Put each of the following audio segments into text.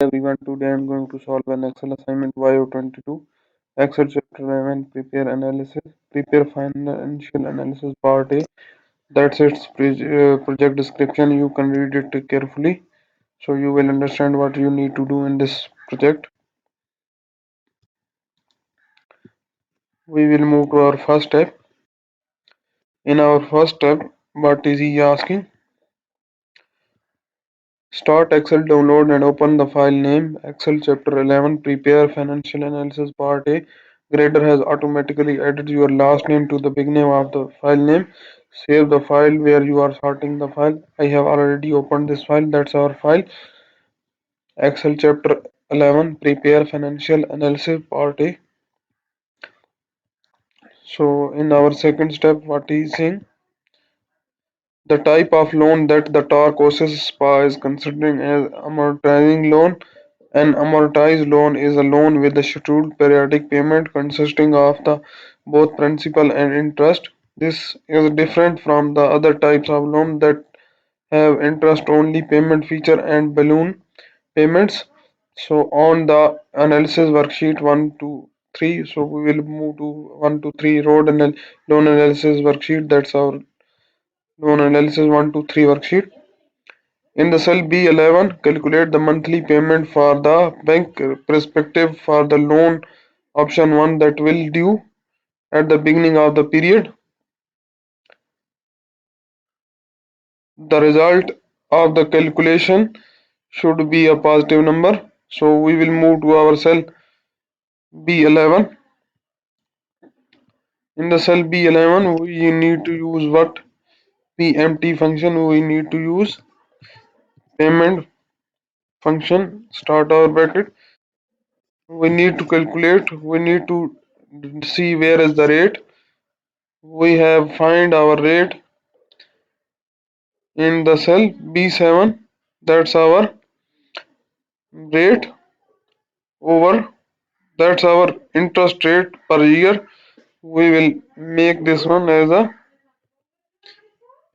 everyone. Today I'm going to solve an Excel assignment YO22. Excel chapter 11 prepare analysis. Prepare financial analysis part A. That's its project description. You can read it carefully so you will understand what you need to do in this project. We will move to our first step. In our first step, what is he asking? Start Excel, download and open the file name. Excel chapter 11 prepare financial analysis part A. Grader has automatically added your last name to the beginning of the file name. Save the file where you are sorting the file. I have already opened this file. That's our file. Excel chapter 11 prepare financial analysis part A. So in our second step, what is saying? The type of loan that the TAR courses SPA is considering as amortizing loan. An amortized loan is a loan with a scheduled periodic payment consisting of the both principal and interest. This is different from the other types of loan that have interest only payment feature and balloon payments. So on the analysis worksheet 1 to 3, so we will move to 1 to 3 loan analysis worksheet. That's our loan analysis 1 to 3 worksheet. In the cell B11, calculate the monthly payment for the bank perspective for the loan option 1 that will due at the beginning of the period. The result of the calculation should be a positive number. So we will move to our cell B11. In the cell B11, we need to use what? PMT function. We need to use payment function, start our bracket. We need to calculate, we need to see where is the rate. We have find our rate in the cell B7. That's our rate over, that's our interest rate per year. We will make this one as a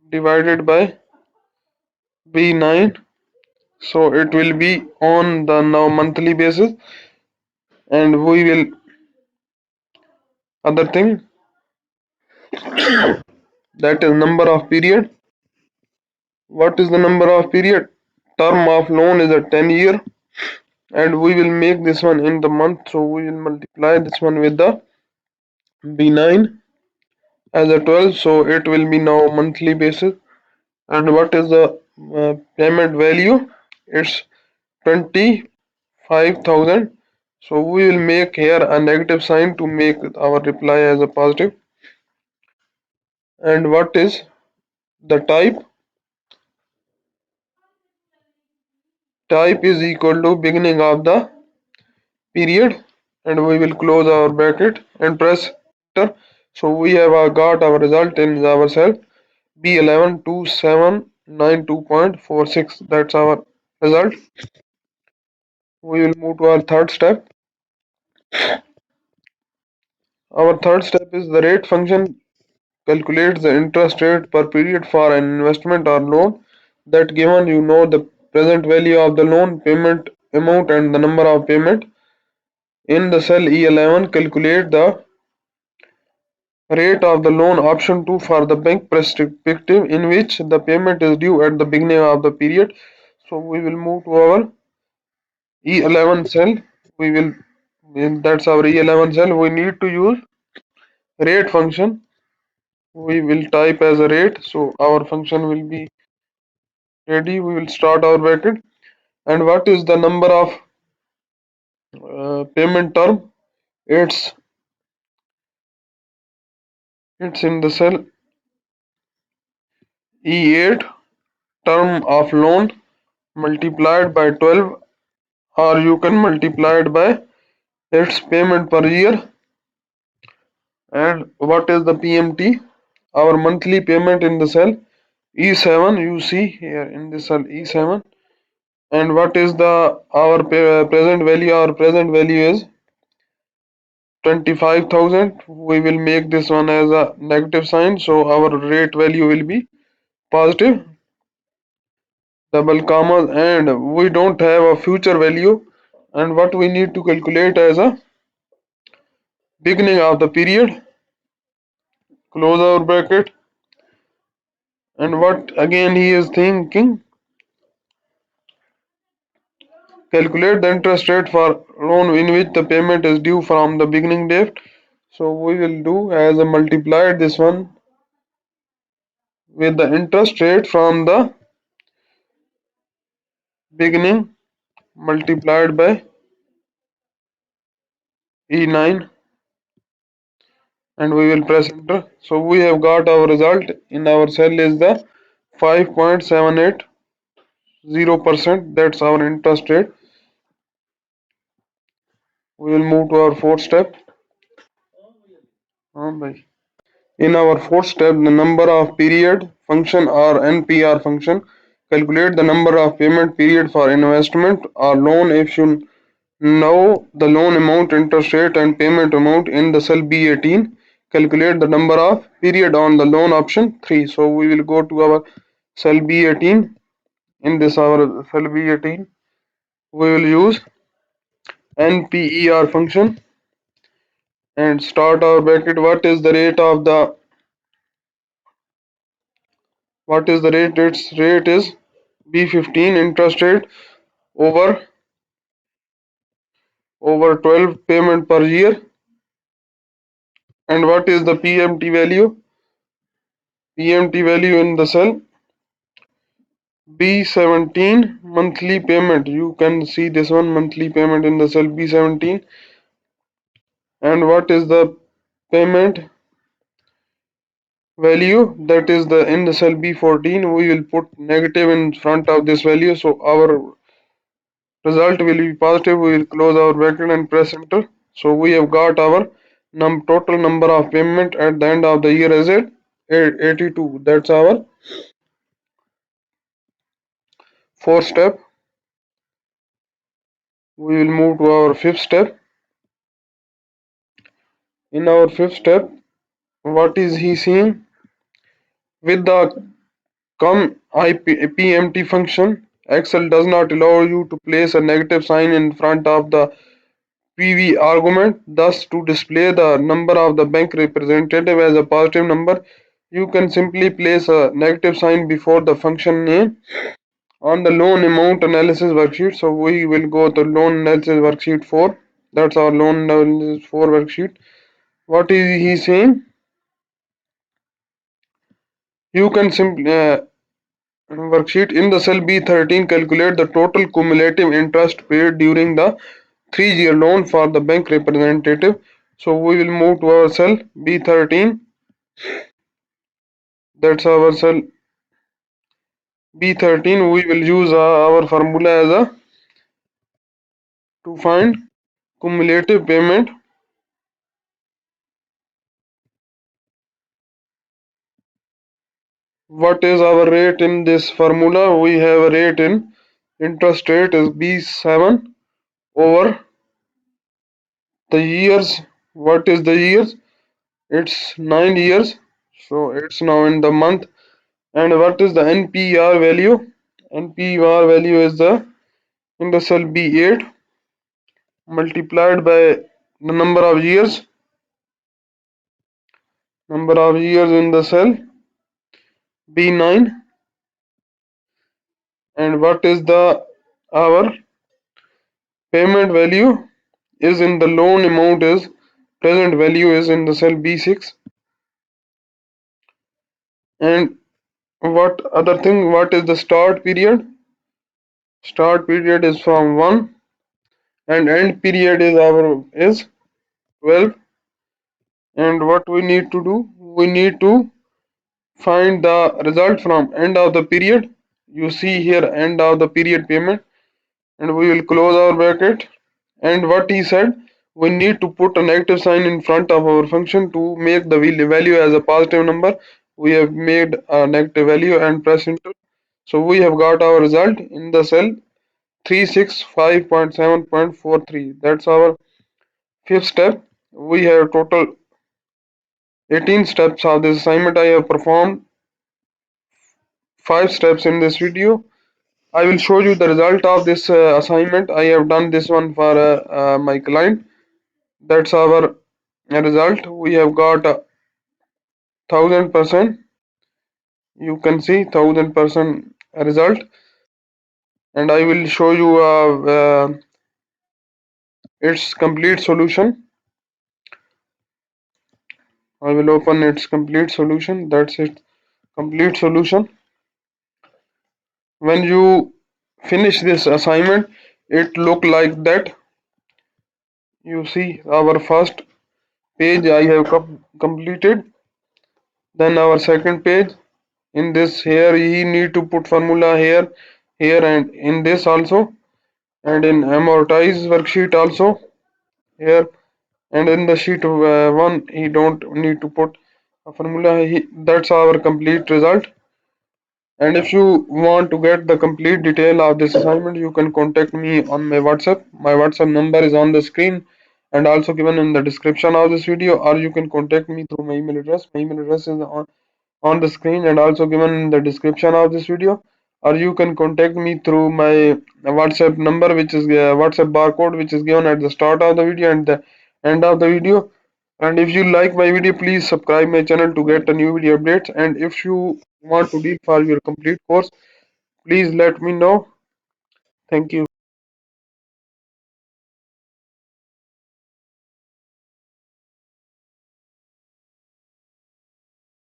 divided by B9, so it will be on the now monthly basis. And we will other thing, that is number of period. What is the number of period? Term of loan is a 10-year, and we will make this one in the month, so we will multiply this one with the B9 as a 12, so it will be now monthly basis. And what is the payment value? It's 25,000. So we will make here a negative sign to make our reply as a positive. And what is the type? Type is equal to beginning of the period, and we will close our bracket and press enter. So we have got our result in our cell B11 2792.46. That's our result. We will move to our third step. Our third step is the rate function calculates the interest rate per period for an investment or loan that given you know the present value of the loan payment amount and the number of payment. In the cell E11, calculate the rate of the loan option 2 for the bank perspective in which the payment is due at the beginning of the period. So we will move to our E11 cell. We will that's our E11 cell. We need to use rate function. We will type as a rate, so our function will be ready. We will start our bracket. And what is the number of payment term? It's in the cell E8, term of loan multiplied by 12, or you can multiply it by its payment per year. And what is the PMT? Our monthly payment in the cell E7, you see here in the cell E7. And what is the our present value? Our present value is 25,000. We will make this one as a negative sign, so our rate value will be positive. double commas, and we don't have a future value, and what we need to calculate as a beginning of the period, close our bracket, and what again he is thinking, calculate the interest rate for loan in which the payment is due from the beginning date. So we will do as a multiplied this one with the interest rate from the beginning multiplied by E9, and we will press enter. So we have got our result in our cell is the 5.780%. That's our interest rate. We will move to our fourth step. In our fourth step, the number of period function or NPR function. Calculate the number of payment period for investment or loan if you know the loan amount, interest rate, and payment amount in the cell B18. Calculate the number of period on the loan option 3. So we will go to our cell B18. In this our cell B18, we will use NPER function and start our bracket. What is the rate? Its rate is B15 interest rate over 12 payment per year. And what is the PMT value? PMT value in the cell B17 monthly payment. You can see this one monthly payment in the cell B17. And what is the payment value? That is the in the cell B14. We will put negative in front of this value, so our result will be positive. We will close our bracket and press enter. So we have got our total number of payment at the end of the year as 82. That's our fourth step. We will move to our fifth step. In our fifth step, what is he seeing? With the PMT function, Excel does not allow you to place a negative sign in front of the PV argument. Thus, to display the number of the bank representative as a positive number, you can simply place a negative sign before the function name on the loan amount analysis worksheet. So we will go to loan analysis worksheet 4. That's our loan analysis 4 worksheet. What is he saying? You can simply worksheet in the cell B13 calculate the total cumulative interest paid during the 3-year loan for the bank representative. So we will move to our cell B13. That's our cell B13. We will use our formula as a to find cumulative payment. What is our rate in this formula? We have a rate in interest rate is B7 over the years. What is the years? It's 9 years. So it's now in the month. And what is the NPR value? NPR value is the in the cell B8 multiplied by the number of years in the cell B9, and what is the our payment value is in the loan amount is present value is in the cell B6, and what other thing, what is the start period? Start period is from 1 and end period is our is 12. And what we need to do, we need to find the result from end of the period. You see here end of the period payment, and we will close our bracket. And what he said, we need to put a negative sign in front of our function to make the value as a positive number. We have made a negative value and press enter. So we have got our result in the cell 365.7.43. That's our fifth step. We have total 18 steps of this assignment. I have performed 5 steps in this video. I will show you the result of this assignment. I have done this one for my client. That's our result. We have got 1000%. You can see 1000% result, and I will show you its complete solution. I will open its complete solution. That's it. Complete solution. When you finish this assignment, it look like that. You see our first page I have completed. Then our second page. In this here he need to put formula here, here, and in this also, and in amortize worksheet also here, and in the sheet 1 he don't need to put a formula. That's our complete result. And if you want to get the complete detail of this assignment, you can contact me on my WhatsApp. My WhatsApp number is on the screen and also given in the description of this video, or you can contact me through my email address. My email address is on the screen and also given in the description of this video, or you can contact me through my WhatsApp number, which is WhatsApp barcode, which is given at the start of the video and the end of the video. And if you like my video, please subscribe my channel to get a new video updates. And if you want to deal for your complete course, please let me know. Thank you.